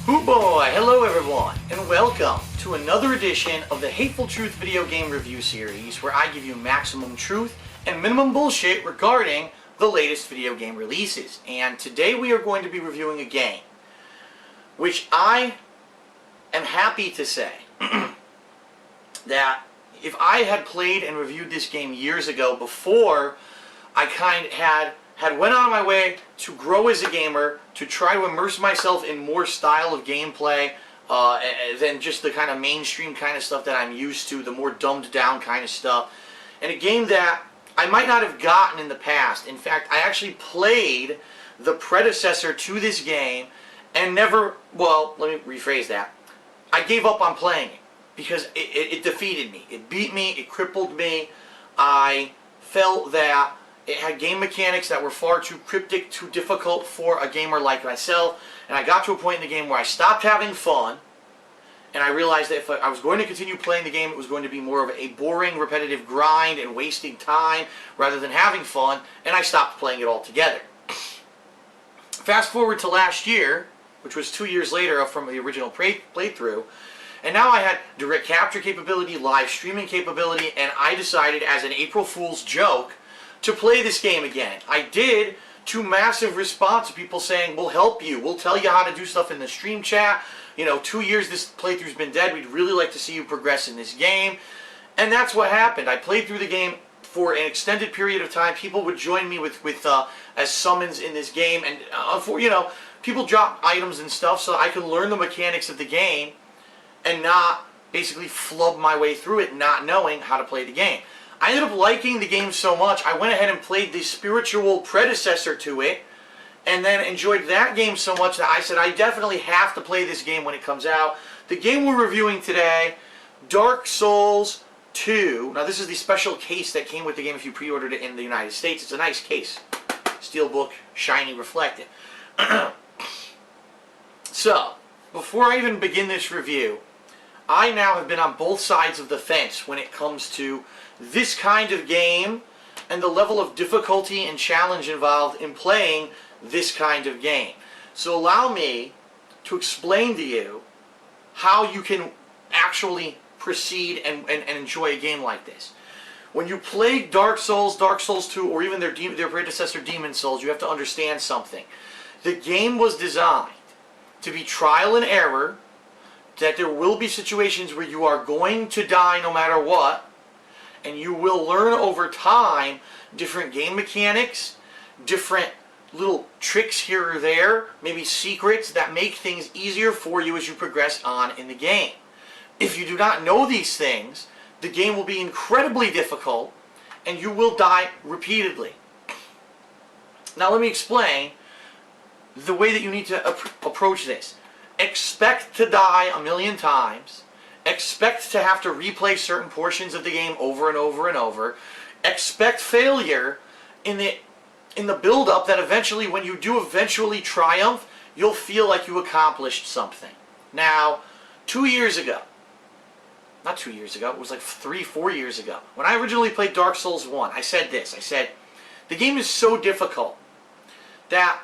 Hoo boy! Hello everyone, and welcome to another edition of the Hateful Truth video game review series, where I give you maximum truth and minimum bullshit regarding the latest video game releases. And today we are going to be reviewing a game which I am happy to say that if I had played and reviewed this game years ago, before I had went on my way to grow as a gamer, to try to immerse myself in more style of gameplay than just the kind of mainstream kind of stuff that I'm used to, the more dumbed down kind of stuff. And a game that I might not have gotten in the past. In fact, I actually played the predecessor to this game and never, well, let me rephrase that. I gave up on playing it because it defeated me. It beat me, it crippled me. I felt that it had game mechanics that were far too cryptic, too difficult for a gamer like myself, and I got to a point in the game where I stopped having fun, and I realized that if I was going to continue playing the game, it was going to be more of a boring, repetitive grind and wasting time rather than having fun, and I stopped playing it altogether. Fast forward to last year, which was 2 years later from the original playthrough, and now I had direct capture capability, live streaming capability, and I decided as an April Fool's joke to play this game again. I did, to massive response of people saying, we'll help you, we'll tell you how to do stuff in the stream chat, you know, 2 years this playthrough's been dead, we'd really like to see you progress in this game. And that's what happened. I played through the game for an extended period of time. People would join me as summons in this game, and people drop items and stuff so I could learn the mechanics of the game and not basically flub my way through it not knowing how to play the game. I ended up liking the game so much, I went ahead and played the spiritual predecessor to it, and then enjoyed that game so much that I said I definitely have to play this game when it comes out. The game we're reviewing today, Dark Souls 2. Now this is the special case that came with the game if you pre-ordered it in the United States. It's a nice case. Steelbook, shiny, reflective. So, before I even begin this review, I now have been on both sides of the fence when it comes to this kind of game and the level of difficulty and challenge involved in playing this kind of game. So allow me to explain to you how you can actually proceed and enjoy a game like this. When you play Dark Souls 2, or even their predecessor Demon's Souls, you have to understand something. The game was designed to be trial and error, that there will be situations where you are going to die no matter what, and you will learn over time different game mechanics, different little tricks here or there, maybe secrets that make things easier for you as you progress on in the game. If you do not know these things, the game will be incredibly difficult and you will die repeatedly. Now let me explain the way that you need to approach this. Expect to die a million times. Expect to have to replay certain portions of the game over and over and over. Expect failure in the build-up, that eventually, when you do eventually triumph, you'll feel like you accomplished something. Now, 2 years ago, not 2 years ago, it was like 4 years ago, when I originally played Dark Souls 1, I said this. I said, the game is so difficult that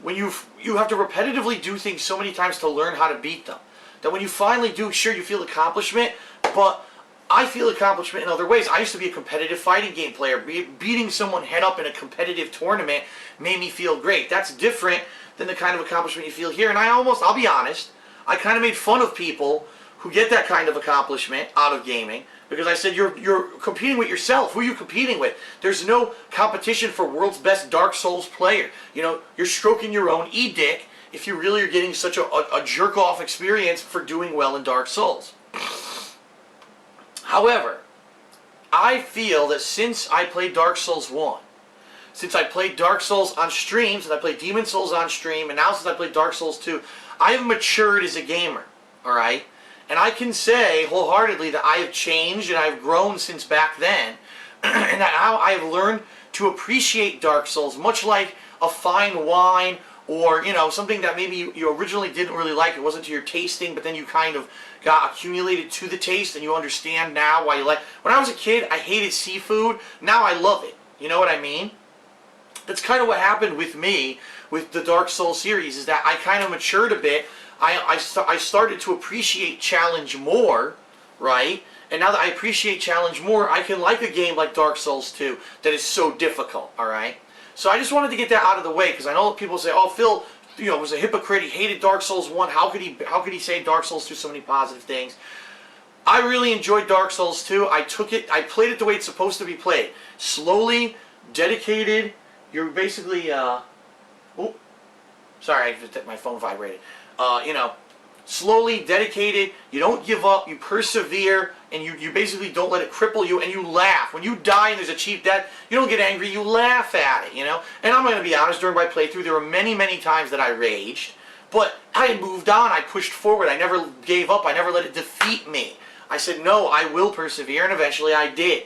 when you have to repetitively do things so many times to learn how to beat them, that when you finally do, sure, you feel accomplishment, but I feel accomplishment in other ways. I used to be a competitive fighting game player. Beating someone head up in a competitive tournament made me feel great. That's different than the kind of accomplishment you feel here. And I'll be honest, I kind of made fun of people who get that kind of accomplishment out of gaming, because I said, you're competing with yourself. Who are you competing with? There's no competition for world's best Dark Souls player. You know, you're stroking your own e-dick if you really are getting such a jerk-off experience for doing well in Dark Souls. However, I feel that since I played Dark Souls 1, since I played Dark Souls on stream, since I played Demon's Souls on stream, and now since I played Dark Souls 2, I have matured as a gamer, alright? And I can say wholeheartedly that I have changed and I've grown since back then, and that now I have learned to appreciate Dark Souls, much like a fine wine, or, you know, something that maybe you originally didn't really like. It wasn't to your tasting, but then you kind of got accumulated to the taste, and you understand now why you like. When I was a kid, I hated seafood. Now I love it. You know what I mean? That's kind of what happened with me with the Dark Souls series, is that I kind of matured a bit. I started to appreciate challenge more, right? And now that I appreciate challenge more, I can like a game like Dark Souls 2 that is so difficult, all right? So I just wanted to get that out of the way, because I know people say, oh, Phil, was a hypocrite. He hated Dark Souls 1. How could he say Dark Souls 2 so many positive things? I really enjoyed Dark Souls 2. I played it the way it's supposed to be played. Slowly, dedicated. You're basically, sorry, my phone vibrated. Slowly, dedicated. You don't give up. You persevere, and you basically don't let it cripple you, and you laugh. When you die and there's a cheap death, you don't get angry. You laugh at it, And I'm going to be honest, during my playthrough, there were many, many times that I raged, but I moved on. I pushed forward. I never gave up. I never let it defeat me. I said, no, I will persevere, and eventually I did.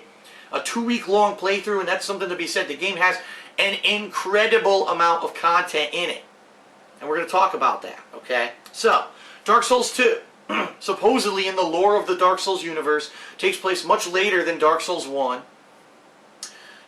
A 2-week-long playthrough, and that's something to be said. The game has an incredible amount of content in it, and we're going to talk about that, okay? So, Dark Souls 2, supposedly in the lore of the Dark Souls universe, takes place much later than Dark Souls 1.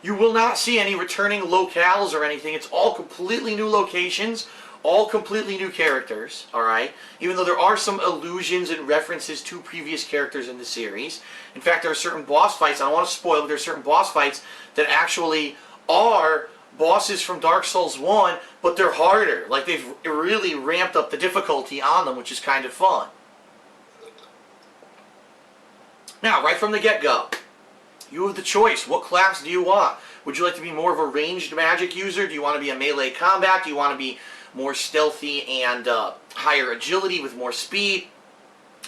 You will not see any returning locales or anything. It's all completely new locations, all completely new characters, alright? Even though there are some allusions and references to previous characters in the series. In fact, there are certain boss fights, I don't want to spoil, but there are certain boss fights that actually are bosses from Dark Souls 1, but they're harder. Like, they've really ramped up the difficulty on them, which is kind of fun. Now, right from the get-go, you have the choice. What class do you want? Would you like to be more of a ranged magic user? Do you want to be a melee combat? Do you want to be more stealthy and higher agility with more speed?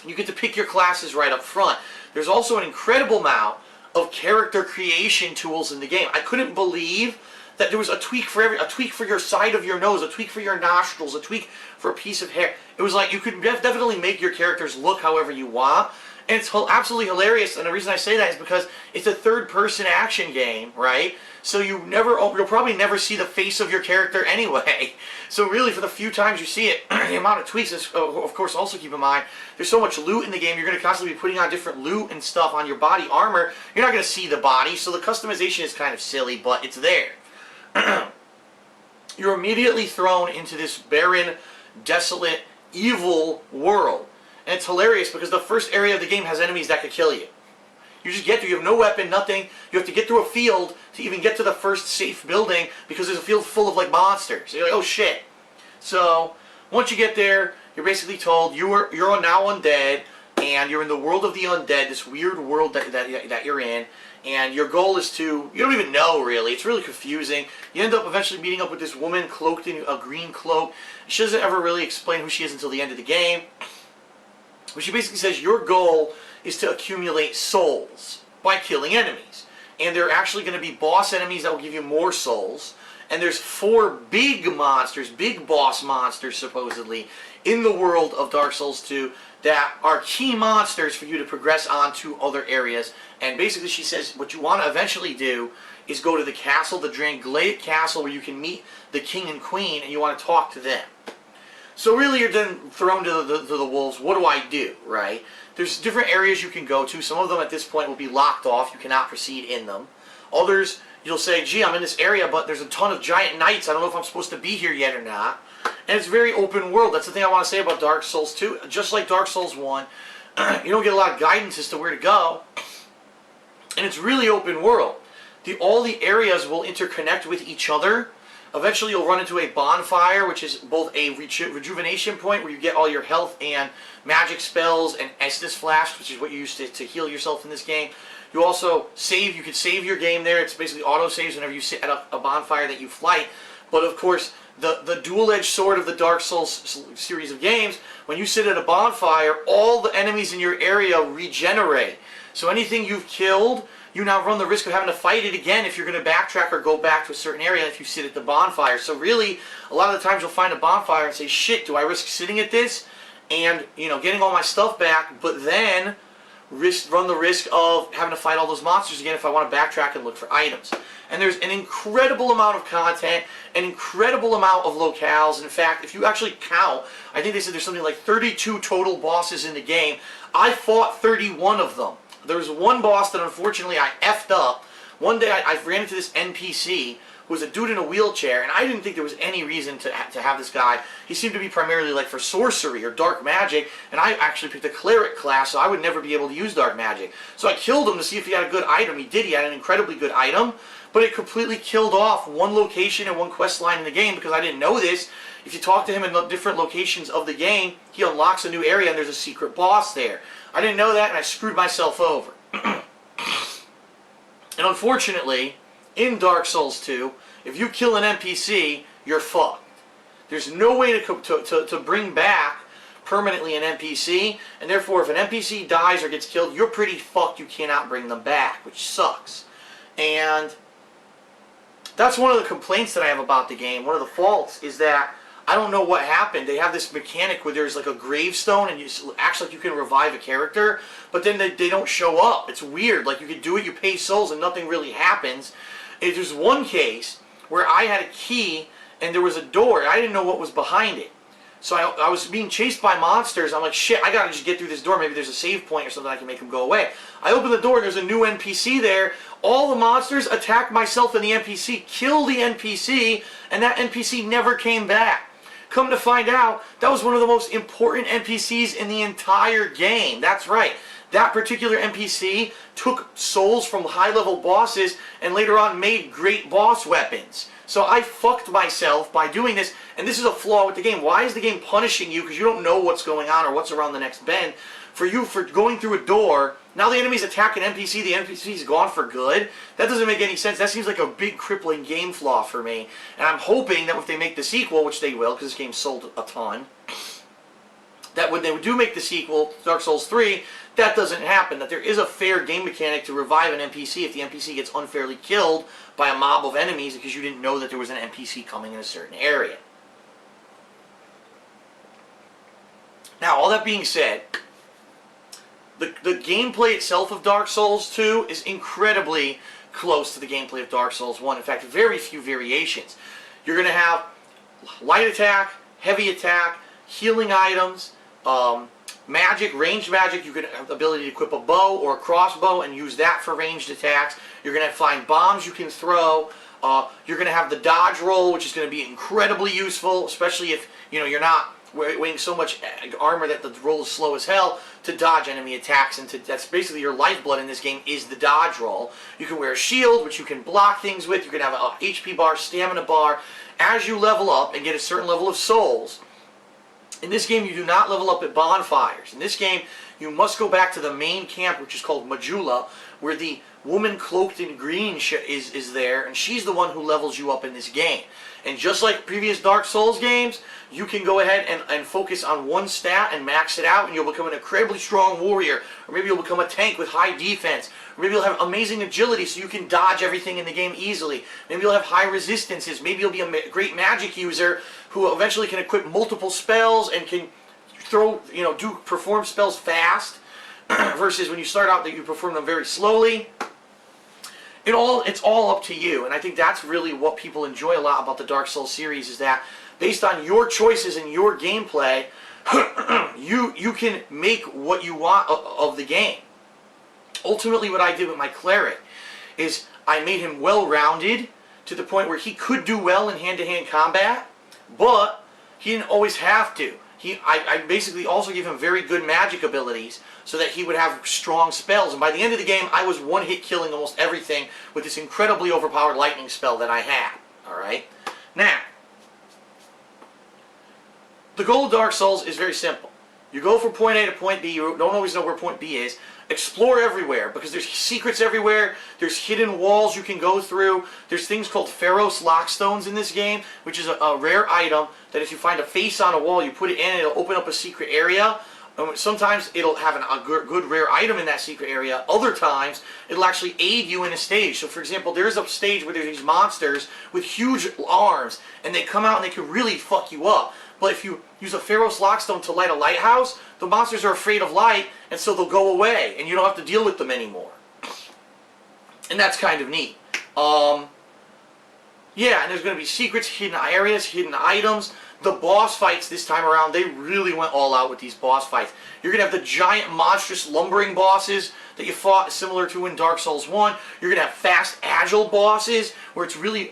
You get to pick your classes right up front. There's also an incredible amount of character creation tools in the game. I couldn't believe that there was a tweak for a tweak for your side of your nose, a tweak for your nostrils, a tweak for a piece of hair. It was like you could definitely make your characters look however you want. And it's absolutely hilarious, and the reason I say that is because it's a third-person action game, right? So you'll probably never see the face of your character anyway. So really, for the few times you see it, the amount of tweaks is, of course, also keep in mind, there's so much loot in the game, you're going to constantly be putting on different loot and stuff on your body armor. You're not going to see the body, so the customization is kind of silly, but it's there. You're immediately thrown into this barren, desolate, evil world. And it's hilarious because the first area of the game has enemies that could kill you. You just get there, you have no weapon, nothing. You have to get through a field to even get to the first safe building because there's a field full of like monsters. So you're like, oh shit. So once you get there, you're basically told you're now undead, and you're in the world of the undead, this weird world that you're in. And your goal is to, you don't even know really, it's really confusing. You end up eventually meeting up with this woman cloaked in a green cloak. She doesn't ever really explain who she is until the end of the game. But she basically says your goal is to accumulate souls by killing enemies. And there are actually going to be boss enemies that will give you more souls. And there's 4 big monsters, big boss monsters supposedly, in the world of Dark Souls 2 that are key monsters for you to progress on to other areas. And basically she says what you want to eventually do is go to the castle, the Dranglaic Castle, where you can meet the king and queen, and you want to talk to them. So really you're then thrown to the wolves. What do I do, right? There's different areas you can go to. Some of them at this point will be locked off. You cannot proceed in them. Others, you'll say, gee, I'm in this area, but there's a ton of giant knights. I don't know if I'm supposed to be here yet or not. And it's very open world. That's the thing I want to say about Dark Souls 2. Just like Dark Souls 1, you don't get a lot of guidance as to where to go. And it's really open world. All the areas will interconnect with each other. Eventually you'll run into a bonfire, which is both a rejuvenation point where you get all your health and magic spells and Estus Flash, which is what you use to heal yourself in this game. You also save, you can save your game there. It's basically auto-saves whenever you sit at a bonfire that you flight. But of course, the dual-edged sword of the Dark Souls series of games, when you sit at a bonfire, all the enemies in your area regenerate. So anything you've killed, you now run the risk of having to fight it again if you're going to backtrack or go back to a certain area if you sit at the bonfire. So really, a lot of the times you'll find a bonfire and say, shit, do I risk sitting at this and, getting all my stuff back, but then run the risk of having to fight all those monsters again if I want to backtrack and look for items. And there's an incredible amount of content, an incredible amount of locales. In fact, if you actually count, I think they said there's something like 32 total bosses in the game. I fought 31 of them. There was one boss that unfortunately I effed up. One day I ran into this NPC who was a dude in a wheelchair, and I didn't think there was any reason to have this guy. He seemed to be primarily like for sorcery or dark magic, and I actually picked a cleric class, so I would never be able to use dark magic. So I killed him to see if he had a good item. He did. He had an incredibly good item, but it completely killed off one location and one quest line in the game because I didn't know this. If you talk to him in different locations of the game, he unlocks a new area and there's a secret boss there. I didn't know that, and I screwed myself over. And unfortunately, in Dark Souls 2, if you kill an NPC, you're fucked. There's no way to bring back permanently an NPC, and therefore if an NPC dies or gets killed, you're pretty fucked. You cannot bring them back, which sucks. And that's one of the complaints that I have about the game. One of the faults is that I don't know what happened. They have this mechanic where there's like a gravestone and it acts like you can revive a character, but then they don't show up. It's weird. Like you could do it, you pay souls, and nothing really happens. There's one case where I had a key and there was a door. And I didn't know what was behind it. So I was being chased by monsters. I'm like, shit, I gotta just get through this door. Maybe there's a save point or something I can make them go away. I open the door, there's a new NPC there. All the monsters attack myself and the NPC, kill the NPC, and that NPC never came back. Come to find out, that was one of the most important NPCs in the entire game. That's right. That particular NPC took souls from high-level bosses and later on made great boss weapons. So I fucked myself by doing this, and this is a flaw with the game. Why is the game punishing you because you don't know what's going on or what's around the next bend? For going through a door, now the enemy's attacking an NPC, the NPC's gone for good? That doesn't make any sense. That seems like a big crippling game flaw for me. And I'm hoping that if they make the sequel, which they will, because this game sold a ton, that when they do make the sequel, Dark Souls 3, that doesn't happen. That there is a fair game mechanic to revive an NPC if the NPC gets unfairly killed by a mob of enemies because you didn't know that there was an NPC coming in a certain area. Now, all that being said, the gameplay itself of Dark Souls 2 is incredibly close to the gameplay of Dark Souls 1. In fact, very few variations. You're going to have light attack, heavy attack, healing items, magic, ranged magic. You can have the ability to equip a bow or a crossbow and use that for ranged attacks. You're going to find bombs you can throw. You're going to have the dodge roll, which is going to be incredibly useful, especially if you're not weighing so much armor that the roll is slow as hell to dodge enemy attacks, and that's basically your lifeblood in this game is the dodge roll. You can wear a shield, which you can block things with. You can have a HP bar, stamina bar. As you level up and get a certain level of souls, in this game you do not level up at bonfires. In this game you must go back to the main camp, which is called Majula, where the woman cloaked in green is there, and she's the one who levels you up in this game. And just like previous Dark Souls games, you can go ahead and focus on one stat and max it out, and you'll become an incredibly strong warrior. Or maybe you'll become a tank with high defense. Or maybe you'll have amazing agility so you can dodge everything in the game easily. Maybe you'll have high resistances. Maybe you'll be a great magic user who eventually can equip multiple spells and can perform spells fast versus when you start out that you perform them very slowly. It's all up to you, and I think that's really what people enjoy a lot about the Dark Souls series, is that based on your choices and your gameplay, you can make what you want of the game. Ultimately, what I did with my cleric is I made him well-rounded to the point where he could do well in hand-to-hand combat, but he didn't always have to. I basically also gave him very good magic abilities so that he would have strong spells. And by the end of the game, I was one-hit killing almost everything with this incredibly overpowered lightning spell that I had. Alright? Now, the goal of Dark Souls is very simple. You go from point A to point B, you don't always know where point B is. Explore everywhere, because there's secrets everywhere, there's hidden walls you can go through, there's things called Pharos Lockstones in this game, which is a rare item that if you find a face on a wall, you put it in and it'll open up a secret area. Sometimes it'll have a good rare item in that secret area. Other times, it'll actually aid you in a stage. So for example, there's a stage where there's these monsters with huge arms, and they come out and they can really fuck you up. But if you use a Pharos Lockstone to light a lighthouse, the monsters are afraid of light, and so they'll go away, and you don't have to deal with them anymore. And that's kind of neat. Yeah, and there's going to be secrets, hidden areas, hidden items. The boss fights this time around, they really went all out with these boss fights. You're going to have the giant, monstrous, lumbering bosses that you fought similar to in Dark Souls 1. You're going to have fast, agile bosses where it's really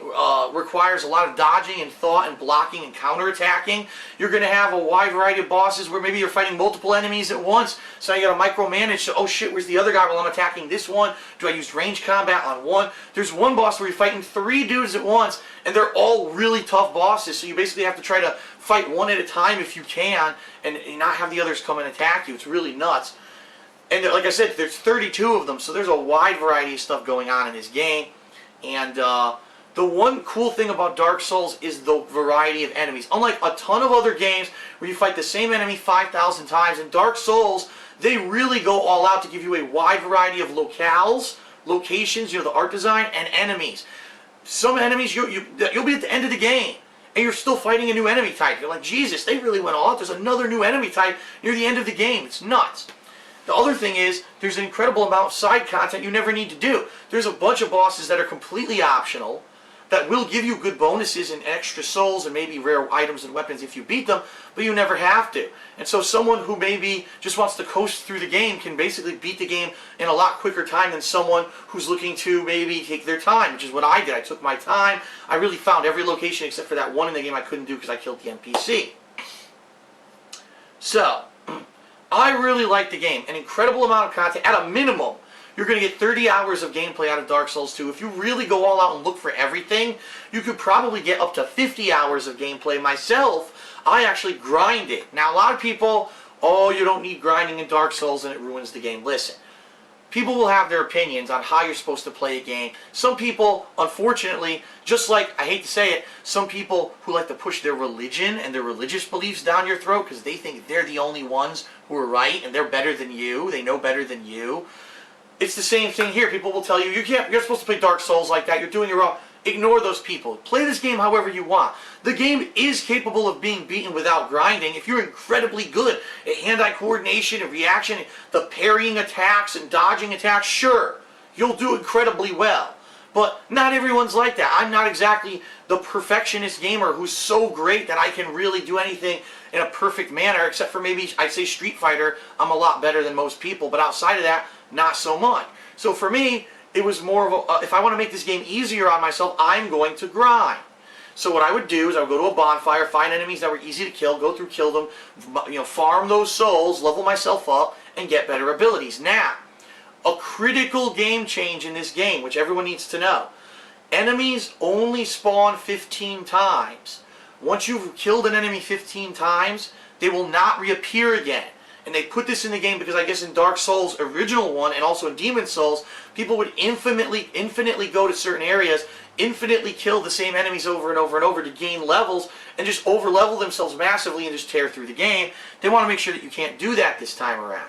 requires a lot of dodging and thought and blocking and counterattacking. You're going to have a wide variety of bosses where maybe you're fighting multiple enemies at once, so you got to micromanage. So, oh shit, where's the other guy? Well, I'm attacking this one. Do I use range combat on one? There's one boss where you're fighting 3 dudes at once, and they're all really tough bosses, so you basically have to try to fight one at a time if you can, and not have the others come and attack you. It's really nuts. And like I said, there's 32 of them, so there's a wide variety of stuff going on in this game. And the one cool thing about Dark Souls is the variety of enemies. Unlike a ton of other games where you fight the same enemy 5,000 times, in Dark Souls, they really go all out to give you a wide variety of locales, locations, the art design, and enemies. Some enemies, you'll be at the end of the game, and you're still fighting a new enemy type. You're like, Jesus, they really went all out. There's another new enemy type near the end of the game. It's nuts. The other thing is, there's an incredible amount of side content you never need to do. There's a bunch of bosses that are completely optional, that will give you good bonuses and extra souls and maybe rare items and weapons if you beat them, but you never have to. And so someone who maybe just wants to coast through the game can basically beat the game in a lot quicker time than someone who's looking to maybe take their time, which is what I did. I took my time. I really found every location except for that one in the game I couldn't do because I killed the NPC. So, I really like the game. An incredible amount of content. At a minimum, you're going to get 30 hours of gameplay out of Dark Souls 2. If you really go all out and look for everything, you could probably get up to 50 hours of gameplay. Myself, I actually grind it. Now, a lot of people, oh, you don't need grinding in Dark Souls and it ruins the game. Listen, people will have their opinions on how you're supposed to play a game. Some people, unfortunately, just like, I hate to say it, some people who like to push their religion and their religious beliefs down your throat because they think they're the only ones who are right and they're better than you, they know better than you. It's the same thing here. People will tell you, you're supposed to play Dark Souls like that, you're doing it wrong. Ignore those people. Play this game however you want. The game is capable of being beaten without grinding if you're incredibly good at hand-eye coordination and reaction, the parrying attacks and dodging attacks. Sure, you'll do incredibly well. But not everyone's like that. I'm not exactly the perfectionist gamer who's so great that I can really do anything in a perfect manner, except for maybe, I'd say Street Fighter, I'm a lot better than most people, but outside of that, not so much. So for me, it was more of a, if I want to make this game easier on myself, I'm going to grind. So what I would do is I would go to a bonfire, find enemies that were easy to kill, go through, kill them, farm those souls, level myself up, and get better abilities. Now, a critical game change in this game, which everyone needs to know. Enemies only spawn 15 times. Once you've killed an enemy 15 times, they will not reappear again. And they put this in the game because I guess in Dark Souls original one and also in Demon Souls, people would infinitely go to certain areas, infinitely kill the same enemies over and over and over to gain levels and just over-level themselves massively and just tear through the game. They want to make sure that you can't do that this time around.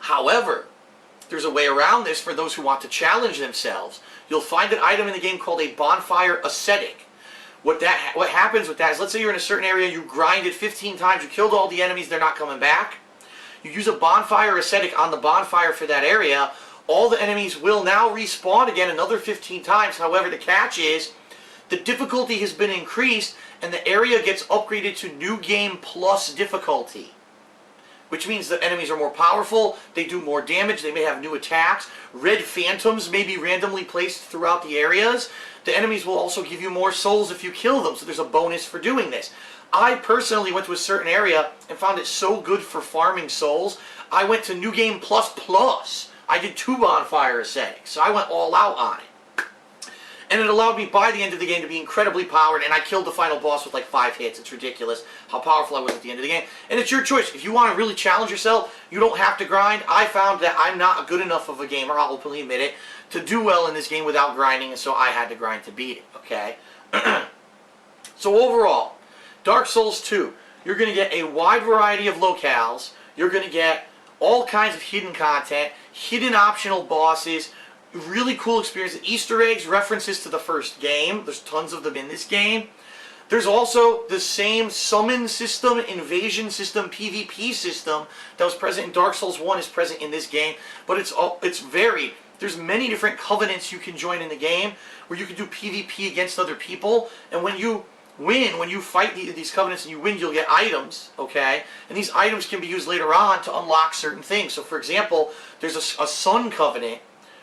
However, there's a way around this for those who want to challenge themselves. You'll find an item in the game called a Bonfire Ascetic. What happens with that is, let's say you're in a certain area, you grind it 15 times, you killed all the enemies, they're not coming back. You use a Bonfire Ascetic on the bonfire for that area, all the enemies will now respawn again another 15 times. However, the catch is, the difficulty has been increased and the area gets upgraded to New Game Plus difficulty. Which means the enemies are more powerful, they do more damage, they may have new attacks. Red phantoms may be randomly placed throughout the areas. The enemies will also give you more souls if you kill them, so there's a bonus for doing this. I personally went to a certain area and found it so good for farming souls, I went to New Game Plus Plus. I did 2 Bonfire Ascetics, so I went all out on it. And it allowed me by the end of the game to be incredibly powered, and I killed the final boss with like 5 hits. It's ridiculous how powerful I was at the end of the game. And it's your choice. If you want to really challenge yourself, you don't have to grind. I found that I'm not good enough of a gamer, I'll openly admit it, to do well in this game without grinding, and so I had to grind to beat it, okay? So overall, Dark Souls 2, you're going to get a wide variety of locales. You're going to get all kinds of hidden content, hidden optional bosses, really cool experience. Easter eggs, references to the first game. There's tons of them in this game. There's also the same summon system, invasion system, PvP system that was present in Dark Souls 1 is present in this game, but it's varied. There's many different covenants you can join in the game where you can do PvP against other people, and when you win, when you fight these covenants and you win, you'll get items, okay? And these items can be used later on to unlock certain things. So for example, there's a sun covenant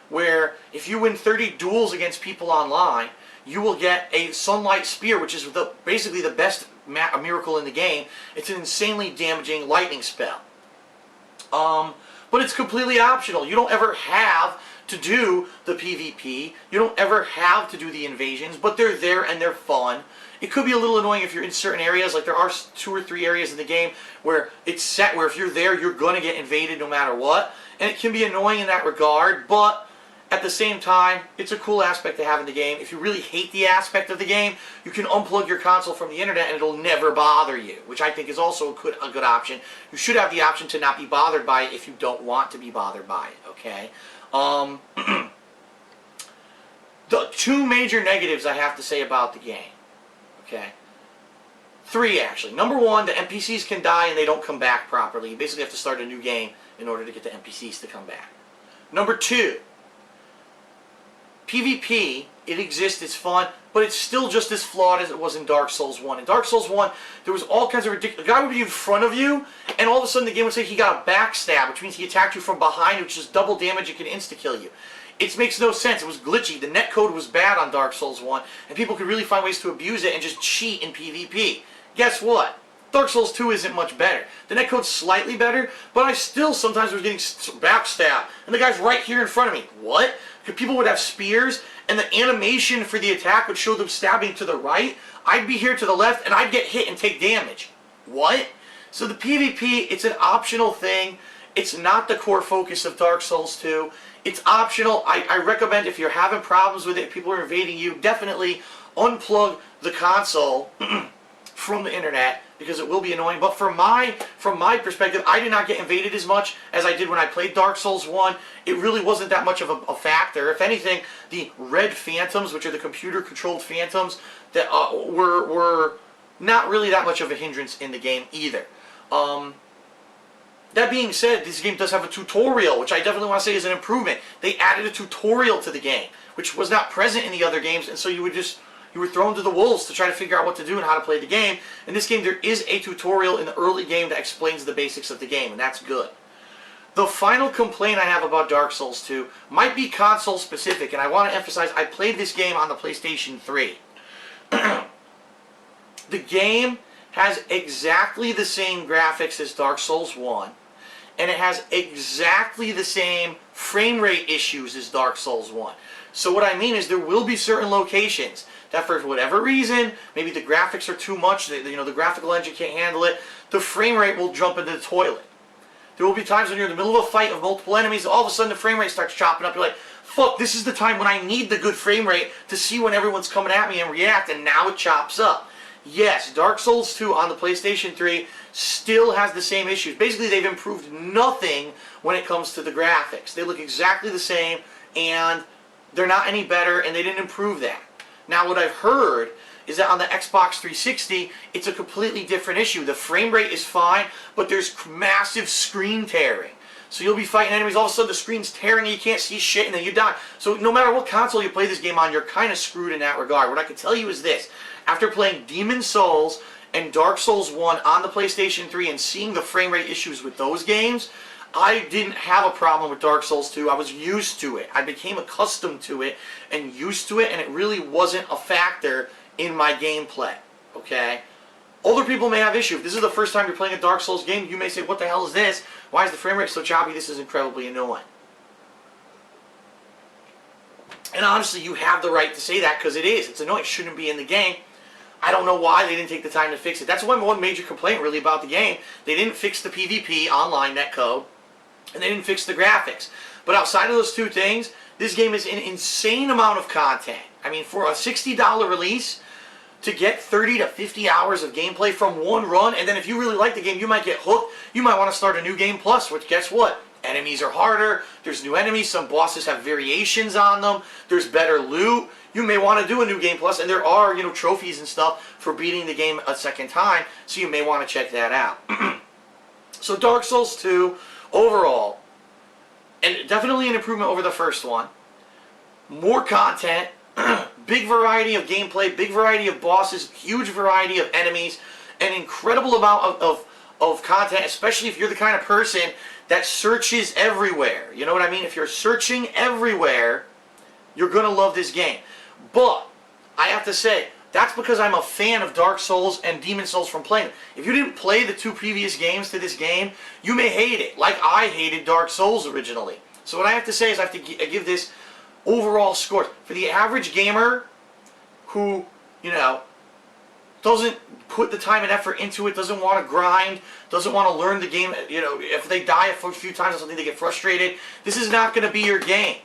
where if you win 30 duels against people online, you will get a sunlight spear, which is basically the best miracle in the game. It's an insanely damaging lightning spell. But it's completely optional. You don't ever have to do the PvP. You don't ever have to do the invasions, but they're there and they're fun. It could be a little annoying if you're in certain areas, like there are 2 or 3 areas in the game where it's set where if you're there, you're going to get invaded no matter what. And it can be annoying in that regard, but at the same time, it's a cool aspect to have in the game. If you really hate the aspect of the game, you can unplug your console from the internet and it'll never bother you, which I think is also a good option. You should have the option to not be bothered by it if you don't want to be bothered by it, okay? The 2 major negatives I have to say about the game, okay? 3 actually. Number 1, the NPCs can die and they don't come back properly. You basically have to start a new game in order to get the NPCs to come back. Number 2, PvP, it exists, it's fun, but it's still just as flawed as it was in Dark Souls 1. In Dark Souls 1, there was all kinds of ridiculous... The guy would be in front of you, and all of a sudden the game would say he got a backstab, which means he attacked you from behind, which is double damage and can insta-kill you. It makes no sense. It was glitchy. The netcode was bad on Dark Souls 1, and people could really find ways to abuse it and just cheat in PvP. Guess what? Dark Souls 2 isn't much better. The netcode's slightly better, but I still sometimes was getting backstabbed, and the guy's right here in front of me. What? Because people would have spears, and the animation for the attack would show them stabbing to the right. I'd be here to the left, and I'd get hit and take damage. What? So the PvP, it's an optional thing. It's not the core focus of Dark Souls 2. It's optional. I recommend if you're having problems with it, people are invading you, definitely unplug the console from the internet, because it will be annoying. But from my perspective, I did not get invaded as much as I did when I played Dark Souls 1. It really wasn't that much of a factor. If anything, the red phantoms, which are the computer-controlled phantoms, that were not really that much of a hindrance in the game either. That being said, this game does have a tutorial, which I definitely want to say is an improvement. They added a tutorial to the game, which was not present in the other games, and so you were thrown to the wolves to try to figure out what to do and how to play the game. In this game, there is a tutorial in the early game that explains the basics of the game, and that's good. The final complaint I have about Dark Souls 2 might be console specific, and I want to emphasize I played this game on the PlayStation 3. The game has exactly the same graphics as Dark Souls 1, and it has exactly the same frame rate issues as Dark Souls 1. So what I mean is there will be certain locations that for whatever reason, maybe the graphics are too much, the graphical engine can't handle it, the frame rate will jump into the toilet. There will be times when you're in the middle of a fight of multiple enemies, all of a sudden the frame rate starts chopping up, you're like, fuck, this is the time when I need the good frame rate to see when everyone's coming at me and react, and now it chops up. Yes, Dark Souls 2 on the PlayStation 3 still has the same issues. Basically, they've improved nothing when it comes to the graphics. They look exactly the same, and they're not any better, and they didn't improve that. Now, what I've heard is that on the Xbox 360, it's a completely different issue. The frame rate is fine, but there's massive screen tearing. So you'll be fighting enemies, all of a sudden the screen's tearing and you can't see shit, and then you die. So no matter what console you play this game on, you're kind of screwed in that regard. What I can tell you is this. After playing Demon's Souls and Dark Souls 1 on the PlayStation 3 and seeing the frame rate issues with those games, I didn't have a problem with Dark Souls 2. I was used to it. I became accustomed to it and used to it, and it really wasn't a factor in my gameplay. Okay? Older people may have issues. If this is the first time you're playing a Dark Souls game, you may say, what the hell is this? Why is the frame rate so choppy? This is incredibly annoying. And honestly, you have the right to say that because it is. It's annoying. It shouldn't be in the game. I don't know why they didn't take the time to fix it. That's one major complaint really about the game. They didn't fix the PvP online netcode, and they didn't fix the graphics. But outside of those two things, this game is an insane amount of content. I mean, for a $60 release, to get 30 to 50 hours of gameplay from one run, and then if you really like the game, you might get hooked. You might want to start a new game plus, which guess what? Enemies are harder, there's new enemies, some bosses have variations on them, there's better loot. You may want to do a new game plus, and there are, trophies and stuff for beating the game a second time, so you may want to check that out. So Dark Souls 2, overall, And definitely an improvement over the first one. More content, big variety of gameplay, big variety of bosses, huge variety of enemies, an incredible amount of content, especially if you're the kind of person that searches everywhere. You know what I mean? If you're searching everywhere, you're going to love this game. But I have to say, that's because I'm a fan of Dark Souls and Demon Souls from playing them. If you didn't play the 2 previous games to this game, you may hate it, like I hated Dark Souls originally. So what I have to say is I have to give this overall score. For the average gamer who, you know, doesn't put the time and effort into it, doesn't want to grind, doesn't want to learn the game, you know, if they die a few times or something, they get frustrated, this is not going to be your game.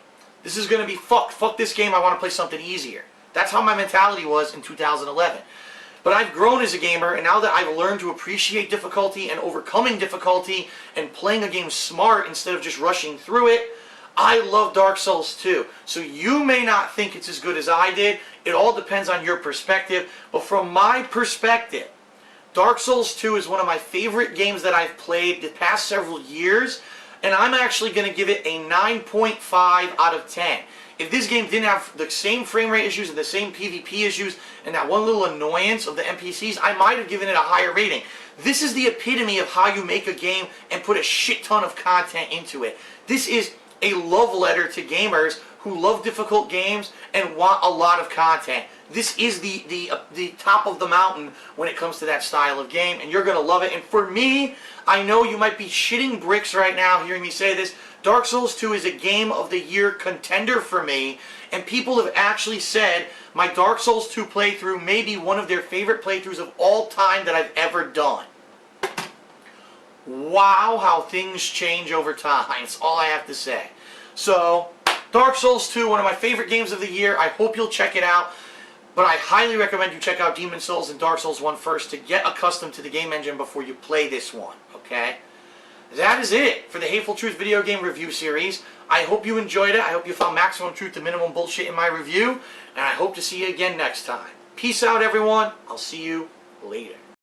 This is going to be fuck this game, I want to play something easier. That's how my mentality was in 2011. But I've grown as a gamer, and now that I've learned to appreciate difficulty and overcoming difficulty and playing a game smart instead of just rushing through it, I love Dark Souls 2. So you may not think it's as good as I did. It all depends on your perspective. But from my perspective, Dark Souls 2 is one of my favorite games that I've played the past several years, and I'm actually going to give it a 9.5 out of 10. If this game didn't have the same frame rate issues and the same PvP issues and that one little annoyance of the NPCs, I might have given it a higher rating. This is the epitome of how you make a game and put a shit ton of content into it. This is a love letter to gamers who love difficult games and want a lot of content. This is the top of the mountain when it comes to that style of game, and you're going to love it. And for me, I know you might be shitting bricks right now hearing me say this, Dark Souls 2 is a Game of the Year contender for me, and people have actually said my Dark Souls 2 playthrough may be one of their favorite playthroughs of all time that I've ever done. Wow, how things change over time. That's all I have to say. So, Dark Souls 2, one of my favorite games of the year. I hope you'll check it out. But I highly recommend you check out Demon Souls and Dark Souls 1 first to get accustomed to the game engine before you play this one, okay? That is it for the Hateful Truth video game review series. I hope you enjoyed it. I hope you found maximum truth to minimum bullshit in my review. And I hope to see you again next time. Peace out, everyone. I'll see you later.